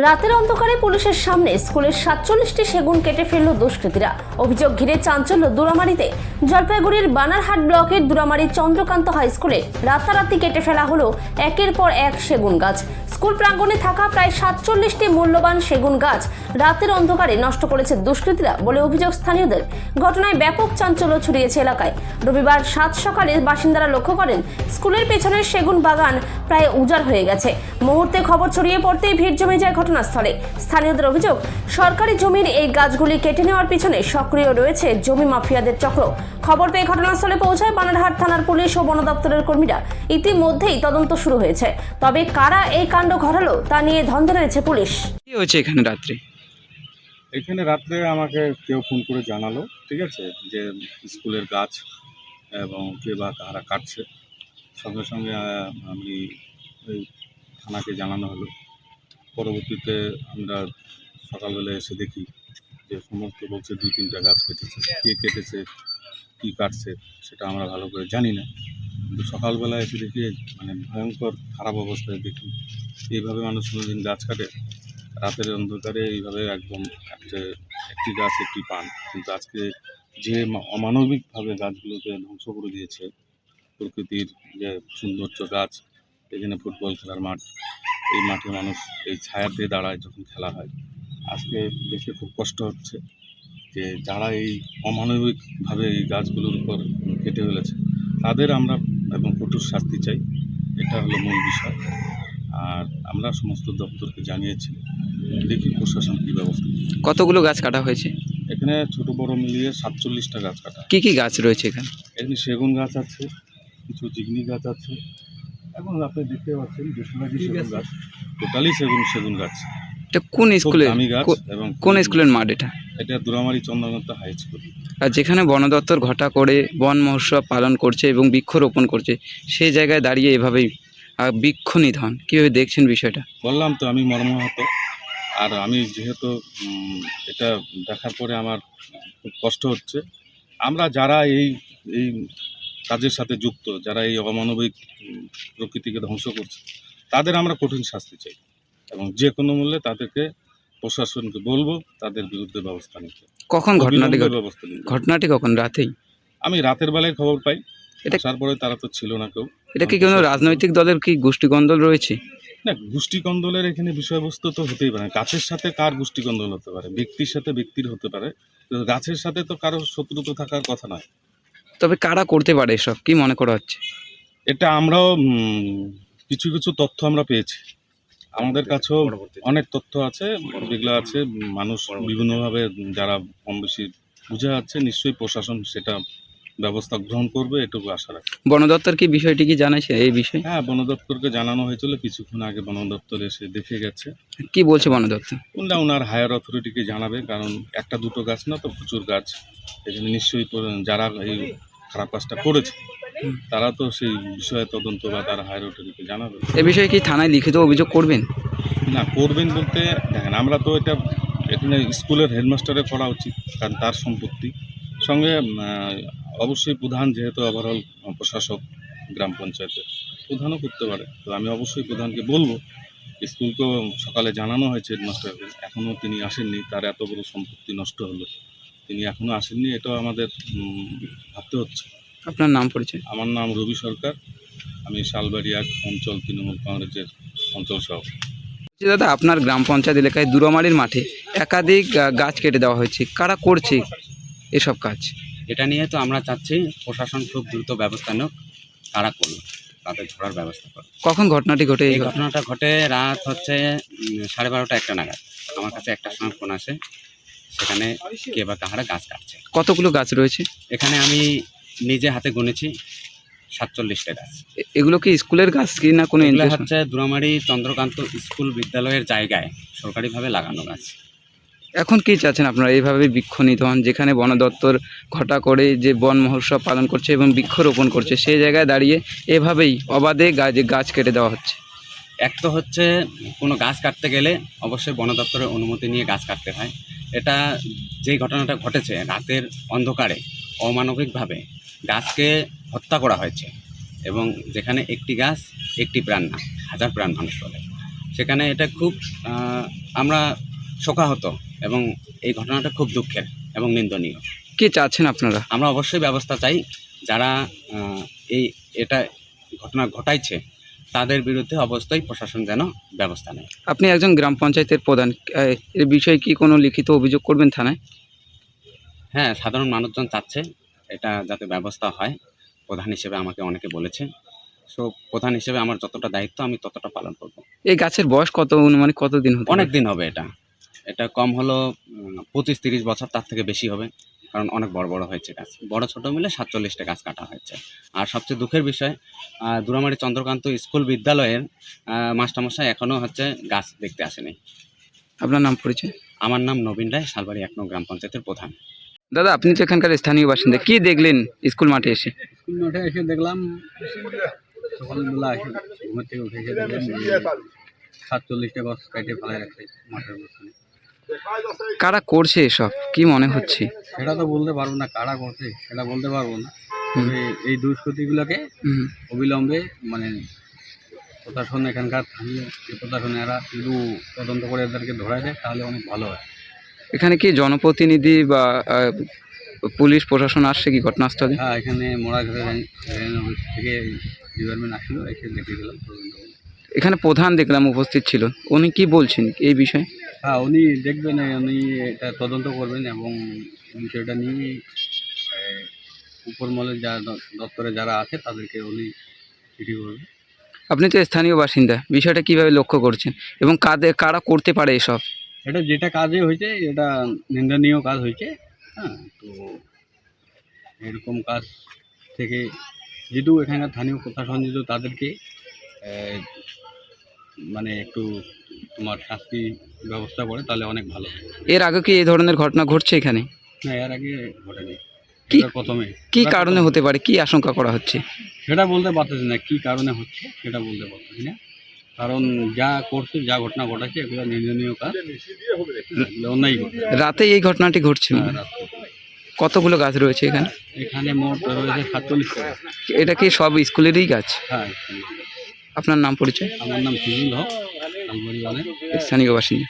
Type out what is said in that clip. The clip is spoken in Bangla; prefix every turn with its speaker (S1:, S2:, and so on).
S1: রাতের অন্ধকারে পুলিশের সামনে স্কুলের 47টি সেগুন কেটে ফেলল দুষ্কৃতীরা। অভিযোগ ঘিরে চাঞ্চল্য দুরামারিতে। জলপাইগুড়ির বানারহাট ব্লকের দুরামারি চন্দ্রকান্ত হাই স্কুলে রাতারাতি কেটে ফেলা হলো একের পর এক সেগুন গাছ। স্কুল প্রাঙ্গণে থাকা প্রায় 47টি মূল্যবান সেগুন গাছ রাতের অন্ধকারে নষ্ট করেছে দুষ্কৃতীরা বলে অভিযোগ স্থানীয়দের। ঘটনায় ব্যাপক চাঞ্চল্য ছড়িয়েছে এলাকায়। রবিবার 7 সকালে বাসিন্দারা লক্ষ্য করেন স্কুলের পেছনের সেগুন বাগান প্রায় উজাড় হয়ে গেছে। মুহূর্তে খবর ছড়িয়ে পড়তেই ভিড় জমে যায় ঘটনাস্থলে। স্থানীয়দের অভিযোগ, সরকারি জমির এই গাছগুলি কেটে নেওয়ার পিছনে সক্রিয় রয়েছে জমি মাফিয়াদের চক্র। খবর পেয়ে ঘটনাস্থলে পৌঁছায় বানারহাট থানার পুলিশ ও বন দপ্তরের কর্মীরা। ইতিমধ্যেই তদন্ত শুরু হয়েছে। তবে কারা এই কাণ্ড ঘটালো তা নিয়ে ধন্দে রয়েছে পুলিশ।
S2: কি হয়েছে এখানে রাত্রে?
S3: এখানে রাত্রে আমাকে কেউ ফোন করে জানালো, ঠিক আছে, যে স্কুলের গাছ এবং কে বা কারা কাটছে। সঙ্গে সঙ্গে আমি ওই থানাকে জানানো হলো। পরবর্তীতে আমরা সকালবেলা এসে দেখি যে সমস্ত বলছে 2-3টা গাছ কেটেছে। কে কেটেছে, কী কাটছে সেটা আমরা ভালো করে জানি না, কিন্তু সকালবেলা এসে দেখি মানে ভয়ঙ্কর খারাপ অবস্থায় দেখি এইভাবে মানুষ কোনোদিন গাছ কাটে রাতের অন্ধকারে এইভাবে একদম একটি গাছ একটি পান। কিন্তু আজকে যে অমানবিকভাবে গাছগুলোকে ধ্বংস করে দিয়েছে, প্রকৃতির যে সৌন্দর্য গাছ, এখানে ফুটবল খেলার মাঠ, এই মাঠে মানুষ এই ছায়াতে দাঁড়ায় যখন খেলা হয়। আজকে দেখে খুব কষ্ট হচ্ছে যে যারা এই অমানবিকভাবে এই গাছগুলোর উপর কেটে ফেলেছে তাদের আমরা এবং কঠোর শাস্তি চাই, এটা হলো মূল বিষয়। আর আমরা সমস্ত দপ্তরকে জানিয়েছি, দেখি প্রশাসন কী ব্যবস্থা।
S2: কতগুলো গাছ কাটা হয়েছে?
S3: এখানে ছোট বড় মিলিয়ে 47টা গাছ কাটা।
S2: কি কি গাছ রয়েছে এখানে?
S3: এখানে সেগুন গাছ আছে, কিছু জিগনি গাছ আছে, এখন আপনি দেখতে পাচ্ছেন বেশিরভাগই সেগুন গাছ, টোটালি সেগুন গাছ।
S2: এটা কোন স্কুলে,
S3: দামি গাছ এবং
S2: কোন স্কুলের মাঠ এটা?
S3: এটা দুরামারি চন্দ্রকান্ত হাই স্কুল।
S2: আর যেখানে বন দপ্তর ঘটা করে বন মহোৎসব পালন করছে এবং বৃক্ষরোপণ করছে, সেই জায়গায় দাঁড়িয়ে এভাবেই বৃক্ষ নিধন, কীভাবে দেখছেন বিষয়টা?
S3: বললাম তো আমি মর্মাহত। আর আমি যেহেতু এটা দেখার পরে আমার খুব কষ্ট হচ্ছে। আমরা যারা এই কাজের সাথে যুক্ত, যারা এই অমানবিক প্রকৃতিকে ধ্বংস করছে, তাদের আমরা কঠিন শাস্তি চাই এবং যে কোনো মূল্যে তাদেরকে প্রশাসনকে বলবো তাদের বিরুদ্ধে ব্যবস্থা নিতে।
S2: কখন
S3: ব্যবস্থা নিতে।
S2: ঘটনাটি কখন? রাতেই?
S3: আমি রাতের বেলায় খবর পাই,
S2: এটা
S3: তারপরে তারা তো ছিল না কেউ।
S2: এটা কি কোনো রাজনৈতিক দলের কি গোষ্ঠীকন্দল রয়েছে?
S3: না, গোষ্ঠীকন্দলের এখানে বিষয়বস্তু তো হতেই পারে। গাছের সাথে কার গোষ্ঠীকন্দল হতে পারে? ব্যক্তির সাথে ব্যক্তির হতে পারে, গাছের সাথে তো কারো শত্রুতা থাকার কথা নয়।
S2: তবে কারা করতে পারে এসব, কি মনে করা হচ্ছে?
S3: এটা আমরাও কিছু কিছু তথ্য আমরা পেয়েছি। আমাদের কাছেও অনেক তথ্য আছে, যেগুলো আছে মানুষ বিভিন্নভাবে যারা কম বেশি বুঝে যাচ্ছে, নিশ্চয়ই প্রশাসন সেটা ব্যবস্থা গ্রহণ করবে, এটুকু আশা রাখি।
S2: বন দপ্তর কি বিষয়টি কি জানাইছে এই বিষয়ে?
S3: হ্যাঁ, বন দপ্তরকে জানানো হয়েছিল, কিছুক্ষণ আগে বন দপ্তর এসে দেখে গেছে।
S2: কি বলছে বন দপ্তর?
S3: ওনার হায়ার অথরিটিকে জানাবে, কারণ একটা দুটো গাছ না তো প্রচুর গাছ। এখানে নিশ্চয়ই যারা এই খারাপ কাজটা করেছে তারা তো সেই বিষয়ে তদন্ত বা তারা হায়ার অথরিটিকে জানাবে।
S2: এ বিষয়ে কি থানায় লিখিত অভিযোগ করবেন?
S3: না, করবেন বলতে দেখেন, আমরা তো এটা এখানে স্কুলের হেডমাস্টারের করা উচিত, কারণ তার সম্পত্তি। সঙ্গে অবশ্যই প্রধান, যেহেতু ওভারঅল প্রশাসক গ্রাম পঞ্চায়েতের, প্রধানও করতে পারে। তো আমি অবশ্যই প্রধানকে বলবো। স্কুলকেও সকালে জানানো হয়েছে হেডমাস্টারকে, এখনও তিনি আসেননি। তার এত বড় সম্পত্তি নষ্ট হলো, তিনি এখনও আসেননি, এটাও আমাদের ভাবতে হচ্ছে।
S2: আপনার নাম পরিচয়?
S3: আমার নাম রবি সরকার, আমি শালবাড়ি 1 অঞ্চল তৃণমূল কংগ্রেসের অঞ্চল সভাপতি।
S2: দাদা, আপনার গ্রাম পঞ্চায়েত এলাকায় দুরামারির মাঠে একাধিক গাছ কেটে দেওয়া হয়েছে, কারা করছে এসব কাজ?
S4: এটা নিয়ে তো আমরা চাচ্ছি প্রশাসন খুব দ্রুত ব্যবস্থা নেক, তারা করুন, তাদের ধরার ব্যবস্থা করুন।
S2: কখন ঘটনাটি ঘটে?
S4: এই ঘটনাটা ঘটে রাত হচ্ছে 12:30-1টা নাগাদ। আমার কাছে একটা সময় ফোন আসে, সেখানে কে বা কাহারা গাছ কাটছে।
S2: কতগুলো গাছ রয়েছে
S4: এখানে আমি নিজে হাতে গুনেছি 47টা গাছ।
S2: এগুলো কি স্কুলের গাছ কি না কোনো
S4: এগুলো
S2: NGO?
S4: হচ্ছে দুরামারি চন্দ্রকান্ত স্কুল বিদ্যালয়ের জায়গায় সরকারিভাবে লাগানো গাছ।
S2: এখন কি চাচ্ছেন আপনারা এইভাবে বৃক্ষ নিধন, যেখানে বন দপ্তর ঘটা করে যে বন মহোৎসব পালন করছে এবং বৃক্ষরোপণ করছে, সেই জায়গায় দাঁড়িয়ে এভাবেই অবাধে গাছ কেটে দেওয়া হচ্ছে?
S4: এক তো হচ্ছে কোনো গাছ কাটতে গেলে অবশ্যই বন দপ্তরের অনুমতি নিয়ে গাছ কাটতে হয়। এটা যেই ঘটনাটা ঘটেছে, রাতের অন্ধকারে অমানবিকভাবে গাছকে হত্যা করা হয়েছে, এবং যেখানে একটি গাছ একটি প্রাণ না, হাজার প্রাণ মানুষ বলে, সেখানে এটা খুব আমরা শোকাহত এবং এই ঘটনাটা খুব দুঃখের এবং নিন্দনীয়।
S2: কি চাচ্ছেন আপনারা?
S4: আমরা অবশ্যই ব্যবস্থা চাই, যারা এটা ঘটনা ঘটাইছে তাদের বিরুদ্ধে অবশ্যই প্রশাসন যেন ব্যবস্থা নেয়।
S2: আপনি একজন গ্রাম পঞ্চায়েতের প্রধান, এর বিষয়ে কি কোনো লিখিত অভিযোগ করবেন থানায়?
S4: হ্যাঁ, সাধারণ মানুষজন চাচ্ছে এটা যাতে ব্যবস্থা হয়। প্রধান হিসেবে আমাকে অনেকে বলেছে, সো প্রধান হিসেবে আমার যতটা দায়িত্ব আমি ততটা পালন করব।
S2: এই গাছের বয়স কত, মানে কতদিন হতে
S4: অনেক
S2: পারে?
S4: দিন হবে, এটা কম হলো 25-30 বছর, তার থেকে বেশি হবে, কারণ অনেক বড় বড় হয়েছে গাছ, বড় ছোট মিলে 47টা গাছ কাটা হয়েছে। আর সবচেয়ে দুঃখের বিষয়, দুরামারি চন্দ্রকান্ত স্কুল বিদ্যালয়ের মাস্টারমশাই এখনও গাছ দেখতে আসেনি।
S2: আপনার নাম পরিচয়?
S4: আমার নাম নবীন রায়, শালবাড়ি 1 নং গ্রাম পঞ্চায়েতের প্রধান।
S2: দাদা, আপনি তো এখানকার স্থানীয় বাসিন্দা, কি দেখলেন স্কুল মাঠে এসে?
S5: স্কুল মাঠে এসে দেখলাম, সকালবেলা এসে ঘুমের থেকে উঠে এসে দেখলাম 47টা গাছ কেটে ফেলায় রাখছে মাঠের মধ্যে।
S2: কারা করছে এসব, কি মনে হচ্ছে?
S5: সেটা তো বলতে পারবো না, কারা করছে সেটা বলতে পারবো না, তবে এই দুষ্কৃতিগুলোকে অবিলম্বে প্রশাসন, এখানকার স্থানীয় প্রশাসন এরা শুধু তদন্ত করে এদেরকে ধরা যায় তাহলে অনেক ভালো হয়।
S2: এখানে কি জনপ্রতিনিধি বা পুলিশ প্রশাসন আসছে কি ঘটনাস্থলে?
S5: হ্যাঁ, এখানে মোড়াঘাটের রেঞ্জ অফিস থেকে ডিপার্টমেন্ট আসছিল, এসে দেখে গেলাম তদন্ত করে।
S2: এখানে প্রধান দেখলাম উপস্থিত ছিল, উনি কি বলছেন এই বিষয়ে?
S5: হ্যাঁ, উনি দেখবেন, উনি এটা তদন্ত করবেন এবং বিষয়টা নিয়ে উপর মহলের যা দপ্তরে যারা আছে তাদেরকে উনি চিঠি করবেন।
S2: আপনি তো স্থানীয় বাসিন্দা, বিষয়টা কিভাবে লক্ষ্য করছেন এবং কারা করতে পারে এসব?
S5: এটা যেটা কাজে হয়েছে এটা নিন্দনীয় কাজ হয়েছে। হ্যাঁ, তো এরকম কাজ থেকে যেহেতু এখানকার স্থানীয় প্রশাসন যেহেতু তাদেরকে একটু তোমার শাস্তি ব্যবস্থা করে তাহলে অনেক ভালো হয়।
S2: এর আগে কি এই ধরনের ঘটনা ঘটছে এখানে?
S5: না, এর আগে ঘটেনি,
S2: কি
S5: প্রথমে।
S2: কি কারণে হতে পারে, কি আশঙ্কা করা হচ্ছে?
S5: সেটা বলতে পারতেছি না, কি কারণে হচ্ছে সেটা বলতে পারতেছি না, কারণ যা করছে, যা ঘটনা ঘটাচ্ছে এগুলো নিন্দনীয় কাজ, এগুলো অন্যায় ঘটনা।
S2: রাতে এই ঘটনাটি ঘটছিল?
S5: হ্যাঁ, রাত্রে।
S2: কতগুলো গাছ রয়েছে এখানে?
S5: এখানে মোট রয়েছে 47টা।
S2: এটা কি সব স্কুলেরই গাছ?
S5: হ্যাঁ,
S2: আপনার নাম পরিচয়?
S5: আমার নাম সিজুল হক, শালবাড়ি 1
S2: স্থানীয় বাসিন্দা।